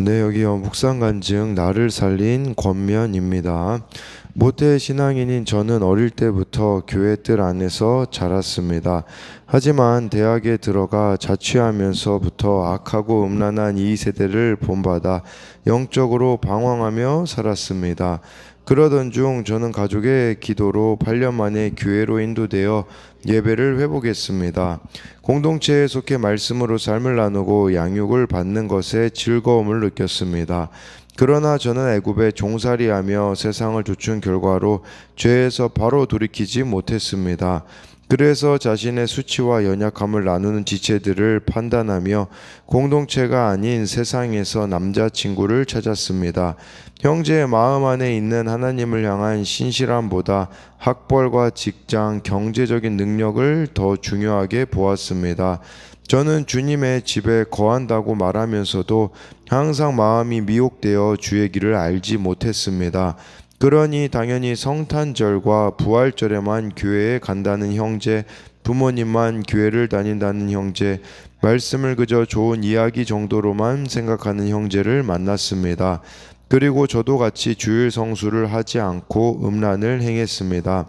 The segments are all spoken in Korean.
네, 여기요. 묵상간증 나를 살린 권면입니다. 모태 신앙인인 저는 어릴 때부터 교회 뜰 안에서 자랐습니다. 하지만 대학에 들어가 자취하면서부터 악하고 음란한 이 세대를 본받아 영적으로 방황하며 살았습니다. 그러던 중 저는 가족의 기도로 8년 만에 교회로 인도되어 예배를 회복했습니다. 공동체에 속해 말씀으로 삶을 나누고 양육을 받는 것에 즐거움을 느꼈습니다. 그러나 저는 애굽에 종살이하며 세상을 좇은 결과로 죄에서 바로 돌이키지 못했습니다. 그래서 자신의 수치와 연약함을 나누는 지체들을 판단하며 공동체가 아닌 세상에서 남자친구를 찾았습니다. 형제의 마음 안에 있는 하나님을 향한 신실함보다 학벌과 직장, 경제적인 능력을 더 중요하게 보았습니다. 저는 주님의 집에 거한다고 말하면서도 항상 마음이 미혹되어 주의 길을 알지 못했습니다. 그러니 당연히 성탄절과 부활절에만 교회에 간다는 형제, 부모님만 교회를 다닌다는 형제, 말씀을 그저 좋은 이야기 정도로만 생각하는 형제를 만났습니다. 그리고 저도 같이 주일 성수를 하지 않고 음란을 행했습니다.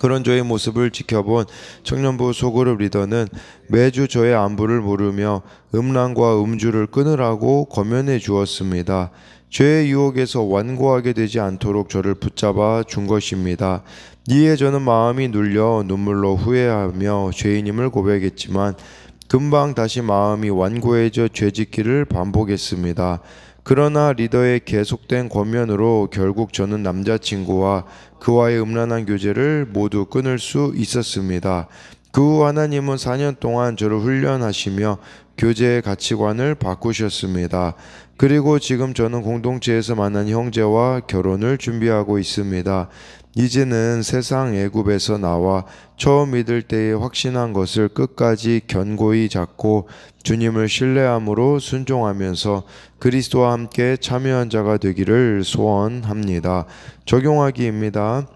그런 저의 모습을 지켜본 청년부 소그룹 리더는 매주 저의 안부를 물으며 음란과 음주를 끊으라고 권면해 주었습니다. 죄의 유혹에서 완고하게 되지 않도록 저를 붙잡아 준 것입니다. 이에 저는 마음이 눌려 눈물로 후회하며 죄인임을 고백했지만 금방 다시 마음이 완고해져 죄짓기를 반복했습니다. 그러나 리더의 계속된 권면으로 결국 저는 남자친구와 그와의 음란한 교제를 모두 끊을 수 있었습니다. 그 후 하나님은 4년 동안 저를 훈련하시며 교제의 가치관을 바꾸셨습니다. 그리고 지금 저는 공동체에서 만난 형제와 결혼을 준비하고 있습니다. 이제는 세상 애굽에서 나와 처음 믿을 때에 확신한 것을 끝까지 견고히 잡고 주님을 신뢰함으로 순종하면서 그리스도와 함께 참여한 자가 되기를 소원합니다. 적용하기입니다.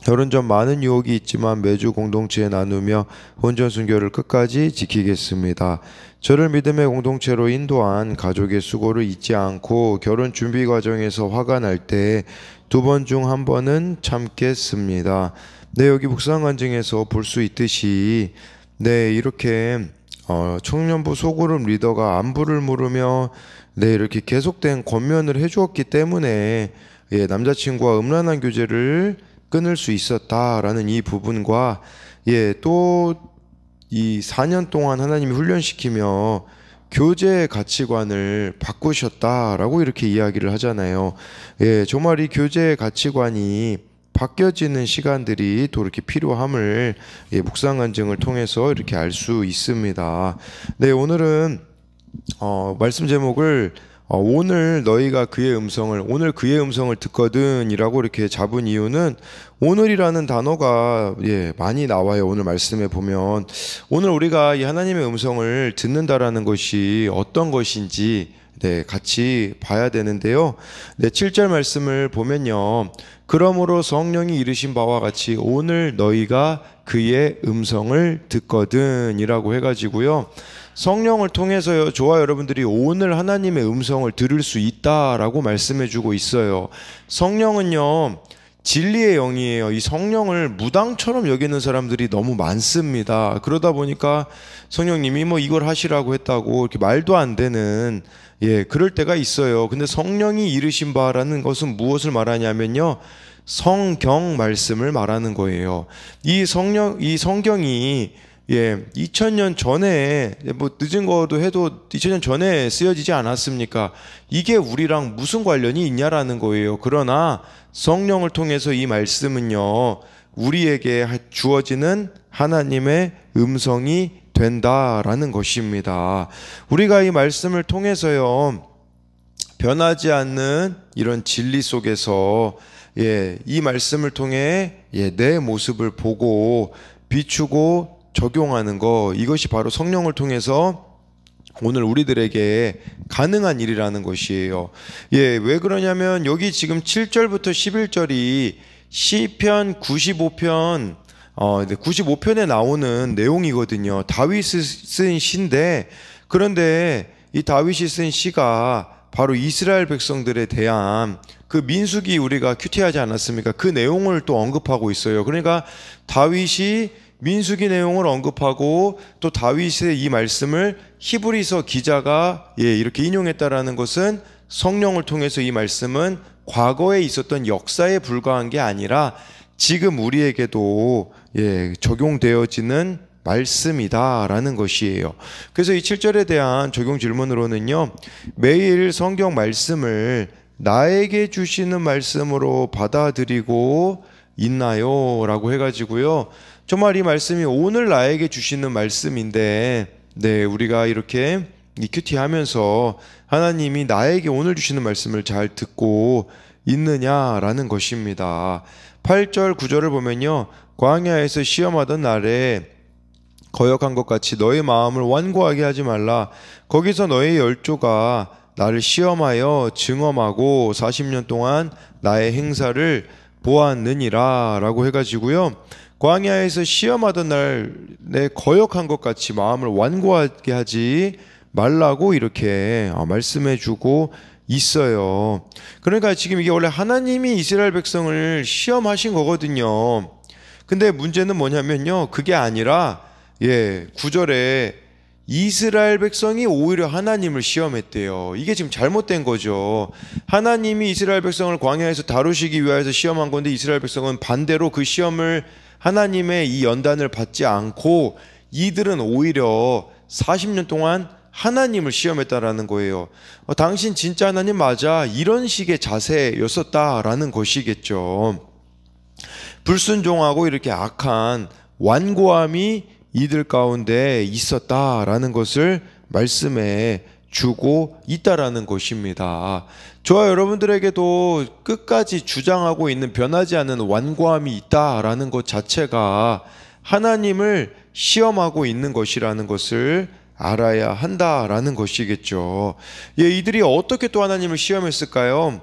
결혼 전 많은 유혹이 있지만 매주 공동체에 나누며 혼전 순교를 끝까지 지키겠습니다. 저를 믿음의 공동체로 인도한 가족의 수고를 잊지 않고 결혼 준비 과정에서 화가 날 때 2번 중 1번은 참겠습니다. 네, 여기 묵상간증에서 볼 수 있듯이 이렇게 청년부 소그룹 리더가 안부를 물으며 이렇게 계속된 권면을 해주었기 때문에 남자친구와 음란한 교제를 끊을 수 있었다라는 이 부분과 또 이 4년 동안 하나님이 훈련시키며 교제의 가치관을 바꾸셨다라고 이렇게 이야기를 하잖아요. 정말 이 교제의 가치관이 바뀌어지는 시간들이 또 이렇게 필요함을 묵상간증을 통해서 이렇게 알 수 있습니다. 오늘은 말씀 제목을 오늘 너희가 그의 음성을 오늘 그의 음성을 듣거든 이라고 이렇게 잡은 이유는 오늘이라는 단어가 많이 나와요. 오늘 말씀에 보면 오늘 우리가 이 하나님의 음성을 듣는다라는 것이 어떤 것인지 같이 봐야 되는데요. 7절 말씀을 보면요. 그러므로 성령이 이르신 바와 같이 오늘 너희가 그의 음성을 듣거든 이라고 해가지고요. 성령을 통해서요, 저와 여러분들이 오늘 하나님의 음성을 들을 수 있다라고 말씀해주고 있어요. 성령은요, 진리의 영이에요. 이 성령을 무당처럼 여기는 사람들이 너무 많습니다. 그러다 보니까 성령님이 이걸 하시라고 했다고 이렇게 말도 안 되는 그럴 때가 있어요. 근데 성령이 이르신 바라는 것은 무엇을 말하냐면요, 성경 말씀을 말하는 거예요. 이 성경이 2000년 전에 늦은 거도 해도 2000년 전에 쓰여지지 않았습니까? 이게 우리랑 무슨 관련이 있냐라는 거예요. 그러나 성령을 통해서 이 말씀은요, 우리에게 주어지는 하나님의 음성이 된다라는 것입니다. 우리가 이 말씀을 통해서요, 변하지 않는 이런 진리 속에서 이 말씀을 통해 내 모습을 보고 비추고 적용하는 거, 이것이 바로 성령을 통해서 오늘 우리들에게 가능한 일이라는 것이에요. 왜 그러냐면 여기 지금 7절부터 11절이 시편 95편 95편에 나오는 내용이거든요. 다윗이 쓴 시인데, 그런데 이 다윗이 쓴 시가 바로 이스라엘 백성들에 대한 그 민수기 우리가 큐티하지 않았습니까? 그 내용을 또 언급하고 있어요. 그러니까 다윗이 민수기 내용을 언급하고 또 다윗의 이 말씀을 히브리서 기자가 이렇게 인용했다라는 것은 성령을 통해서 이 말씀은 과거에 있었던 역사에 불과한 게 아니라 지금 우리에게도 적용되어지는 말씀이다라는 것이에요. 그래서 이 7절에 대한 적용 질문으로는요, 매일 성경 말씀을 나에게 주시는 말씀으로 받아들이고 있나요? 라고 해가지고요, 정말 이 말씀이 오늘 나에게 주시는 말씀인데, 우리가 이렇게 이 큐티 하면서 하나님이 나에게 오늘 주시는 말씀을 잘 듣고 있느냐라는 것입니다. 8절 9절을 보면요, 광야에서 시험하던 날에 거역한 것 같이 너의 마음을 완고하게 하지 말라. 거기서 너의 열조가 나를 시험하여 증험하고 40년 동안 나의 행사를 보았느니라 라고 해가지고요, 광야에서 시험하던 날에 거역한 것 같이 마음을 완고하게 하지 말라고 이렇게 말씀해 주고 있어요. 그러니까 지금 이게 원래 하나님이 이스라엘 백성을 시험하신 거거든요. 근데 문제는 뭐냐면요, 그게 아니라 9절에 이스라엘 백성이 오히려 하나님을 시험했대요. 이게 지금 잘못된 거죠. 하나님이 이스라엘 백성을 광야에서 다루시기 위하여서 시험한 건데, 이스라엘 백성은 반대로 그 시험을 하나님의 이 연단을 받지 않고 이들은 오히려 40년 동안 하나님을 시험했다라는 거예요. 당신 진짜 하나님 맞아? 이런 식의 자세였었다라는 것이겠죠. 불순종하고 이렇게 악한 완고함이 이들 가운데 있었다라는 것을 말씀해 주고 있다라는 것입니다. 저와 여러분들에게도 끝까지 주장하고 있는 변하지 않는 완고함이 있다라는 것 자체가 하나님을 시험하고 있는 것이라는 것을 알아야 한다라는 것이겠죠. 이들이 어떻게 또 하나님을 시험했을까요?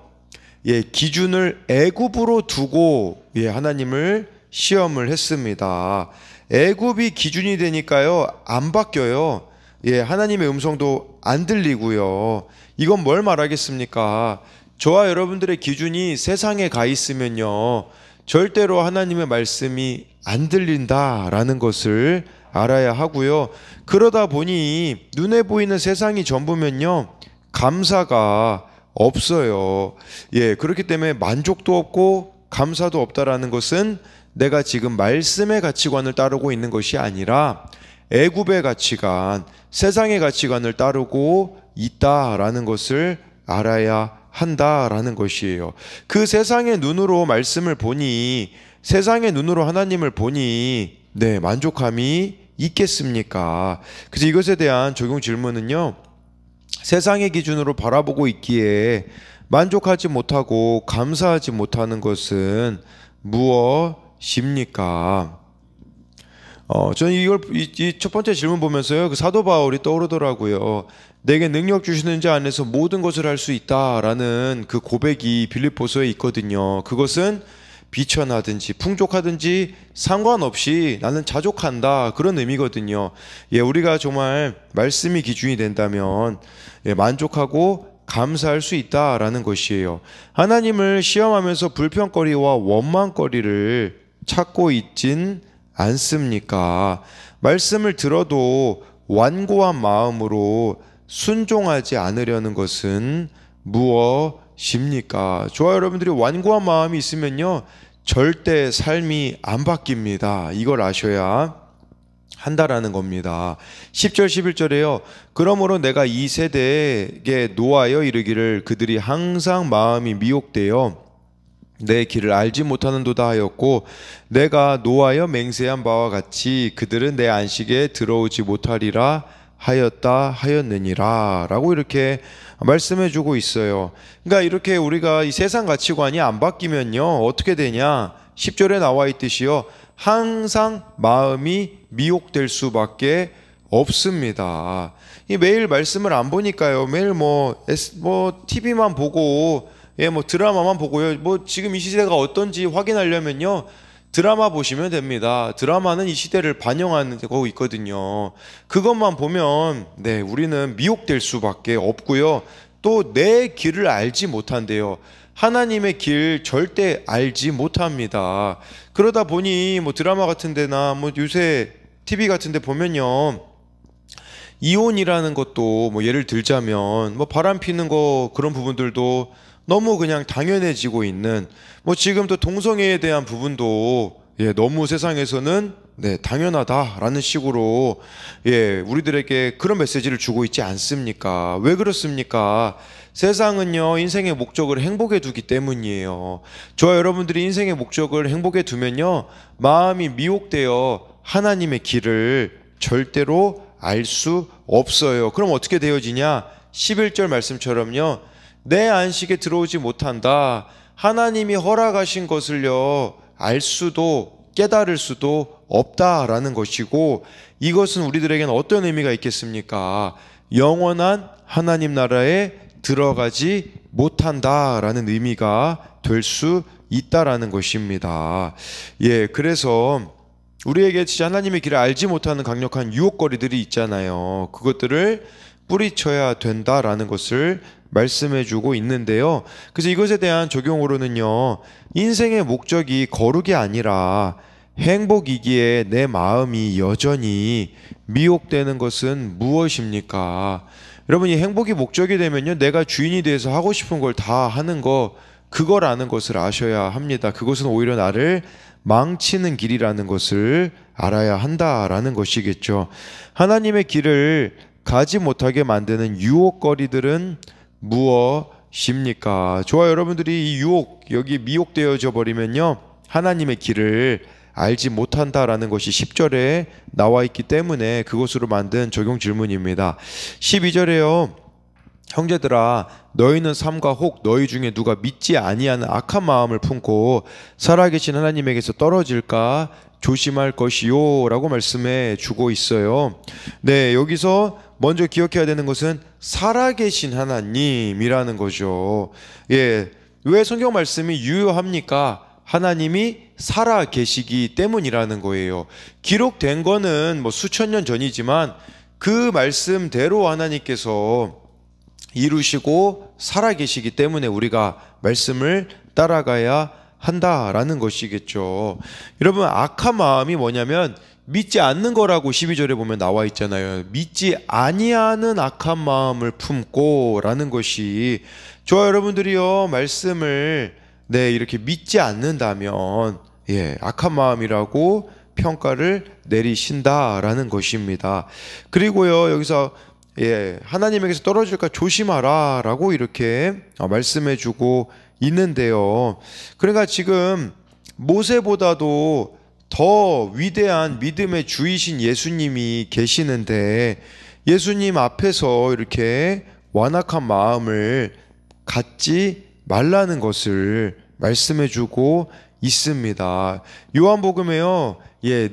기준을 애굽으로 두고 하나님을 시험을 했습니다. 애굽이 기준이 되니까요, 안 바뀌어요. 하나님의 음성도 안 들리고요. 이건 뭘 말하겠습니까? 저와 여러분들의 기준이 세상에 가 있으면요, 절대로 하나님의 말씀이 안 들린다라는 것을 알아야 하고요. 그러다 보니 눈에 보이는 세상이 전부면요, 감사가 없어요. 그렇기 때문에 만족도 없고 감사도 없다라는 것은 내가 지금 말씀의 가치관을 따르고 있는 것이 아니라 애굽의 가치관, 세상의 가치관을 따르고 있다라는 것을 알아야 한다라는 것이에요. 그 세상의 눈으로 말씀을 보니, 세상의 눈으로 하나님을 보니 만족함이 있겠습니까? 그래서 이것에 대한 적용 질문은요, 세상의 기준으로 바라보고 있기에 만족하지 못하고 감사하지 못하는 것은 무엇입니까? 저는 이걸 이 첫 번째 질문 보면서요, 그 사도 바울이 떠오르더라고요. 내게 능력 주시는 자 안에서 모든 것을 할 수 있다라는 그 고백이 빌립보서에 있거든요. 그것은 비천하든지 풍족하든지 상관없이 나는 자족한다, 그런 의미거든요. 우리가 정말 말씀이 기준이 된다면 만족하고 감사할 수 있다라는 것이에요. 하나님을 시험하면서 불평거리와 원망거리를 찾고 있진 않습니까? 말씀을 들어도 완고한 마음으로 순종하지 않으려는 것은 무엇입니까? 저와 여러분들이 완고한 마음이 있으면요, 절대 삶이 안 바뀝니다. 이걸 아셔야 한다라는 겁니다. 10절 11절에요. 그러므로 내가 이 세대에게 노하여 이르기를 그들이 항상 마음이 미혹되어 내 길을 알지 못하는도다 하였고, 내가 노하여 맹세한 바와 같이 그들은 내 안식에 들어오지 못하리라 하였느니라 라고 이렇게 말씀해 주고 있어요. 그러니까 이렇게 우리가 이 세상 가치관이 안 바뀌면요, 어떻게 되냐? 10절에 나와 있듯이요, 항상 마음이 미혹될 수밖에 없습니다. 이 매일 말씀을 안 보니까요, 매일 TV만 보고 드라마만 보고요. 지금 이 시대가 어떤지 확인하려면요, 드라마 보시면 됩니다. 드라마는 이 시대를 반영하고 있거든요. 그것만 보면 우리는 미혹될 수밖에 없고요. 또 내 길을 알지 못한대요. 하나님의 길 절대 알지 못합니다. 그러다 보니 뭐 드라마 같은 데나 뭐 요새 TV 같은 데 보면요, 이혼이라는 것도 뭐 예를 들자면 뭐 바람 피는 거 그런 부분들도 너무 그냥 당연해지고 있는, 뭐 지금도 동성애에 대한 부분도 너무 세상에서는 당연하다라는 식으로 우리들에게 그런 메시지를 주고 있지 않습니까? 왜 그렇습니까? 세상은요, 인생의 목적을 행복에 두기 때문이에요. 저와 여러분들이 인생의 목적을 행복에 두면요, 마음이 미혹되어 하나님의 길을 절대로 알 수 없어요. 그럼 어떻게 되어지냐? 11절 말씀처럼요, 내 안식에 들어오지 못한다. 하나님이 허락하신 것을요, 알 수도 깨달을 수도 없다라는 것이고, 이것은 우리들에게는 어떤 의미가 있겠습니까? 영원한 하나님 나라에 들어가지 못한다라는 의미가 될 수 있다라는 것입니다. 그래서 우리에게 진짜 하나님의 길을 알지 못하는 강력한 유혹거리들이 있잖아요. 그것들을 뿌리쳐야 된다라는 것을 말씀해 주고 있는데요. 그래서 이것에 대한 적용으로는요, 인생의 목적이 거룩이 아니라 행복이기에 내 마음이 여전히 미혹되는 것은 무엇입니까? 여러분, 이 행복이 목적이 되면요, 내가 주인이 돼서 하고 싶은 걸 다 하는 거, 그거라는 것을 아셔야 합니다. 그것은 오히려 나를 망치는 길이라는 것을 알아야 한다라는 것이겠죠. 하나님의 길을 가지 못하게 만드는 유혹거리들은 무엇입니까? 저와 여러분들이 이 유혹, 여기 미혹되어져 버리면요, 하나님의 길을 알지 못한다라는 것이 10절에 나와 있기 때문에 그것으로 만든 적용 질문입니다. 12절에요, 형제들아, 너희는 삼가 혹 너희 중에 누가 믿지 아니하는 악한 마음을 품고 살아계신 하나님에게서 떨어질까 조심할 것이요 라고 말씀해 주고 있어요. 여기서 먼저 기억해야 되는 것은 살아계신 하나님이라는 거죠. 왜 성경 말씀이 유효합니까? 하나님이 살아계시기 때문이라는 거예요. 기록된 거는 뭐 수천 년 전이지만 그 말씀대로 하나님께서 이루시고 살아계시기 때문에 우리가 말씀을 따라가야 한다라는 것이겠죠. 여러분, 악한 마음이 뭐냐면 믿지 않는 거라고 12절에 보면 나와 있잖아요. 믿지 아니하는 악한 마음을 품고 라는 것이, 저와 여러분들이요, 말씀을 이렇게 믿지 않는다면 악한 마음이라고 평가를 내리신다라는 것입니다. 그리고요, 여기서 하나님에게서 떨어질까 조심하라 라고 이렇게 말씀해 주고 있는데요. 그러니까 지금 모세보다도 더 위대한 믿음의 주이신 예수님이 계시는데, 예수님 앞에서 이렇게 완악한 마음을 갖지 말라는 것을 말씀해 주고 있습니다. 요한복음에요,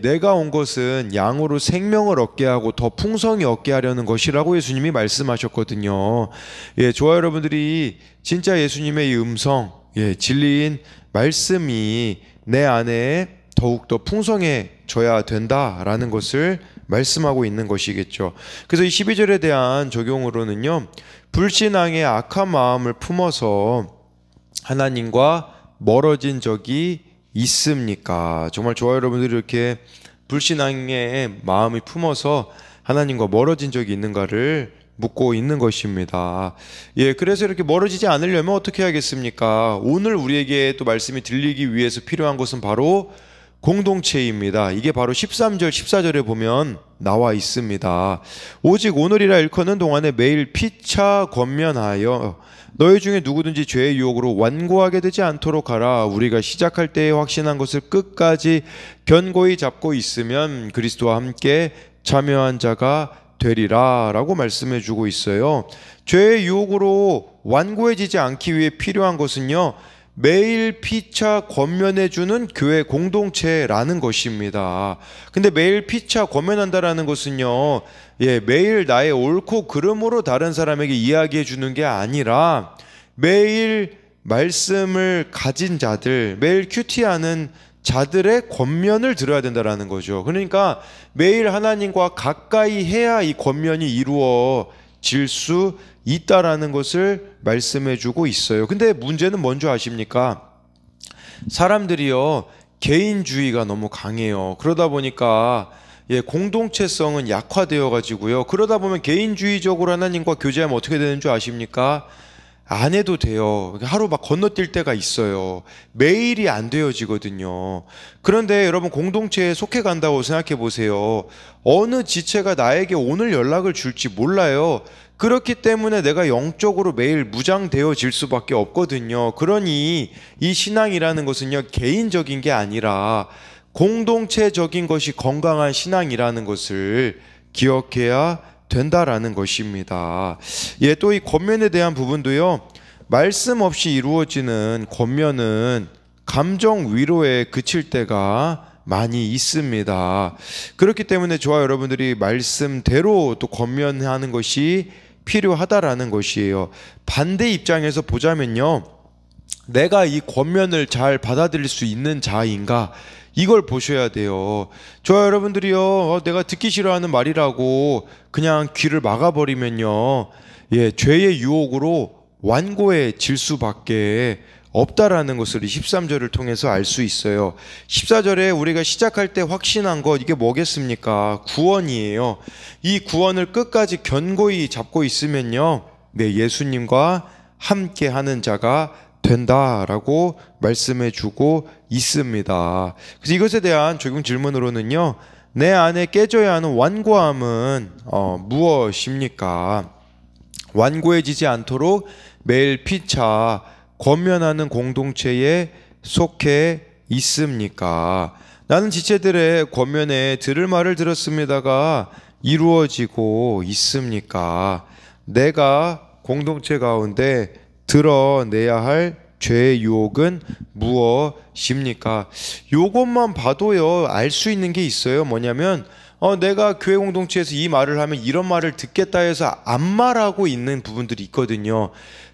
내가 온 것은 양으로 생명을 얻게 하고 더 풍성히 얻게 하려는 것이라고 예수님이 말씀하셨거든요. 저와 여러분들이 진짜 예수님의 이 음성, 진리인 말씀이 내 안에 더욱더 풍성해져야 된다라는 것을 말씀하고 있는 것이겠죠. 그래서 이 12절에 대한 적용으로는요, 불신앙의 악한 마음을 품어서 하나님과 멀어진 적이 있습니까? 정말 저와 여러분들이 이렇게 불신앙의 마음이 품어서 하나님과 멀어진 적이 있는가를 묻고 있는 것입니다. 그래서 이렇게 멀어지지 않으려면 어떻게 해야겠습니까? 오늘 우리에게 또 말씀이 들리기 위해서 필요한 것은 바로 공동체입니다. 이게 바로 13절, 14절에 보면 나와 있습니다. 오직 오늘이라 일컫는 동안에 매일 피차 권면하여 너희 중에 누구든지 죄의 유혹으로 완고하게 되지 않도록 하라. 우리가 시작할 때에 확신한 것을 끝까지 견고히 잡고 있으면 그리스도와 함께 참여한 자가 되리라 라고 말씀해 주고 있어요. 죄의 유혹으로 완고해지지 않기 위해 필요한 것은요, 매일 피차 권면해 주는 교회 공동체라는 것입니다. 근데 매일 피차 권면한다라는 것은요, 매일 나의 옳고 그름으로 다른 사람에게 이야기해 주는 게 아니라 매일 말씀을 가진 자들, 매일 큐티하는 자들의 권면을 들어야 된다라는 거죠. 그러니까 매일 하나님과 가까이 해야 이 권면이 이루어질 수 있다라는 것을 말씀해 주고 있어요. 근데 문제는 뭔지 아십니까? 사람들이요, 개인주의가 너무 강해요. 그러다 보니까 공동체성은 약화되어 가지고요. 그러다 보면 개인주의적으로 하나님과 교제하면 어떻게 되는 줄 아십니까? 안 해도 돼요. 하루 막 건너뛸 때가 있어요. 매일이 안 되어지거든요. 그런데 여러분, 공동체에 속해 간다고 생각해 보세요. 어느 지체가 나에게 오늘 연락을 줄지 몰라요. 그렇기 때문에 내가 영적으로 매일 무장되어질 수밖에 없거든요. 그러니 이 신앙이라는 것은요, 개인적인 게 아니라 공동체적인 것이 건강한 신앙이라는 것을 기억해야 된다라는 것입니다. 또 이 권면에 대한 부분도요, 말씀 없이 이루어지는 권면은 감정 위로에 그칠 때가 많이 있습니다. 그렇기 때문에 저와 여러분들이 말씀대로 또 권면하는 것이 필요하다라는 것이에요. 반대 입장에서 보자면요, 내가 이 권면을 잘 받아들일 수 있는 자인가, 이걸 보셔야 돼요. 저와 여러분들이요, 내가 듣기 싫어하는 말이라고 그냥 귀를 막아버리면요, 죄의 유혹으로 완고해질 수밖에 없다라는 것을 13절을 통해서 알 수 있어요. 14절에 우리가 시작할 때 확신한 것, 이게 뭐겠습니까? 구원이에요. 이 구원을 끝까지 견고히 잡고 있으면요, 예수님과 함께 하는 자가 된다라고 말씀해 주고 있습니다. 그래서 이것에 대한 적용 질문으로는요, 내 안에 깨져야 하는 완고함은 무엇입니까? 완고해지지 않도록 매일 피차 권면하는 공동체에 속해 있습니까? 나는 지체들의 권면에 들을 말을 들었습니다가 이루어지고 있습니까? 내가 공동체 가운데 드러내야 할 죄의 유혹은 무엇입니까? 요것만 봐도요, 알 수 있는 게 있어요. 뭐냐면 내가 교회 공동체에서 이 말을 하면 이런 말을 듣겠다 해서 안 말하고 있는 부분들이 있거든요.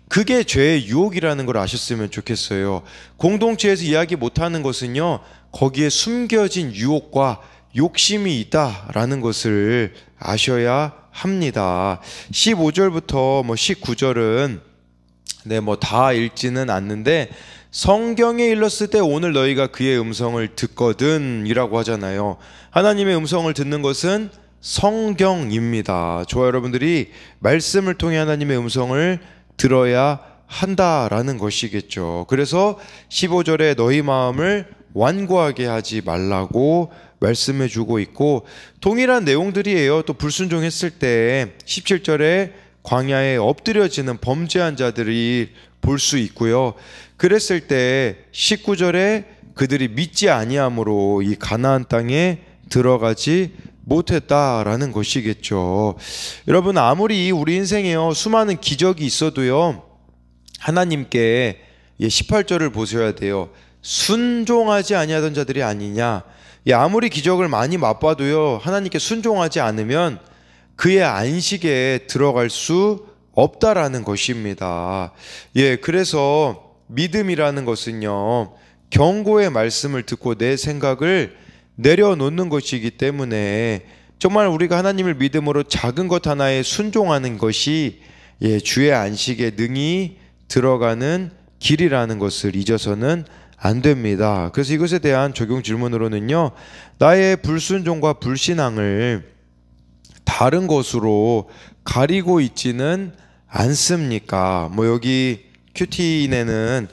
그게 죄의 유혹이라는 걸 아셨으면 좋겠어요. 공동체에서 이야기 못하는 것은요, 거기에 숨겨진 유혹과 욕심이 있다라는 것을 아셔야 합니다. 15절부터 19절은 다 읽지는 않는데, 성경에 일렀을 때 오늘 너희가 그의 음성을 듣거든 이라고 하잖아요. 하나님의 음성을 듣는 것은 성경입니다. 저와 여러분들이 말씀을 통해 하나님의 음성을 들어야 한다라는 것이겠죠. 그래서 15절에 너희 마음을 완고하게 하지 말라고 말씀해 주고 있고, 동일한 내용들이에요. 또 불순종했을 때 17절에 광야에 엎드려지는 범죄한 자들이 볼 수 있고요. 그랬을 때 19절에 그들이 믿지 아니함으로 이 가나안 땅에 들어가지 못했다라는 것이겠죠. 여러분, 아무리 우리 인생에요, 수많은 기적이 있어도요, 하나님께 18절을 보셔야 돼요. 순종하지 아니하던 자들이 아니냐. 아무리 기적을 많이 맛봐도요, 하나님께 순종하지 않으면 그의 안식에 들어갈 수 없다라는 것입니다. 그래서 믿음이라는 것은요, 경고의 말씀을 듣고 내 생각을 내려놓는 것이기 때문에 정말 우리가 하나님을 믿음으로 작은 것 하나에 순종하는 것이 주의 안식에 능히 들어가는 길이라는 것을 잊어서는 안 됩니다. 그래서 이것에 대한 적용 질문으로는요, 나의 불순종과 불신앙을 다른 것으로 가리고 있지는 않습니까? 여기 큐티인에는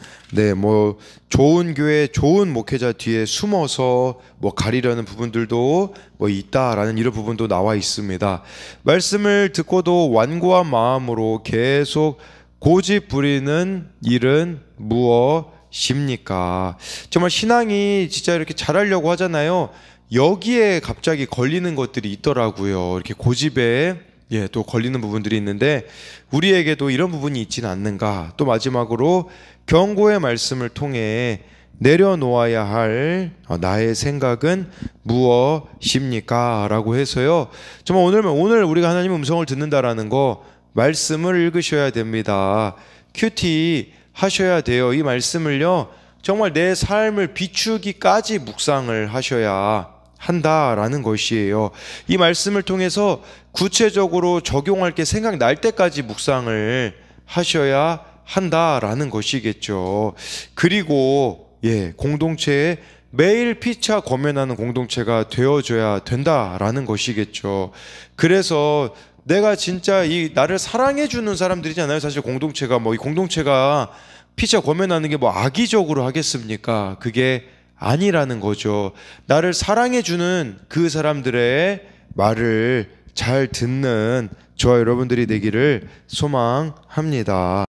좋은 교회, 좋은 목회자 뒤에 숨어서 가리려는 부분들도 있다라는 이런 부분도 나와 있습니다. 말씀을 듣고도 완고한 마음으로 계속 고집 부리는 일은 무엇입니까? 정말 신앙이 진짜 이렇게 잘하려고 하잖아요. 여기에 갑자기 걸리는 것들이 있더라고요. 이렇게 고집에 또 걸리는 부분들이 있는데, 우리에게도 이런 부분이 있지는 않는가. 또 마지막으로 경고의 말씀을 통해 내려놓아야 할 나의 생각은 무엇입니까? 라고 해서요, 정말 오늘 우리가 하나님의 음성을 듣는다라는 거, 말씀을 읽으셔야 됩니다. 큐티 하셔야 돼요. 이 말씀을요, 정말 내 삶을 비추기까지 묵상을 하셔야 한다라는 것이에요. 이 말씀을 통해서 구체적으로 적용할 게 생각날 때까지 묵상을 하셔야 한다라는 것이겠죠. 그리고 공동체에 매일 피차 권면하는 공동체가 되어줘야 된다라는 것이겠죠. 그래서 내가 진짜 이 나를 사랑해주는 사람들이잖아요. 사실 공동체가 이 공동체가 피차 권면하는 게 악의적으로 하겠습니까? 그게 아니라는 거죠. 나를 사랑해주는 그 사람들의 말을 잘 듣는 저와 여러분들이 되기를 소망합니다.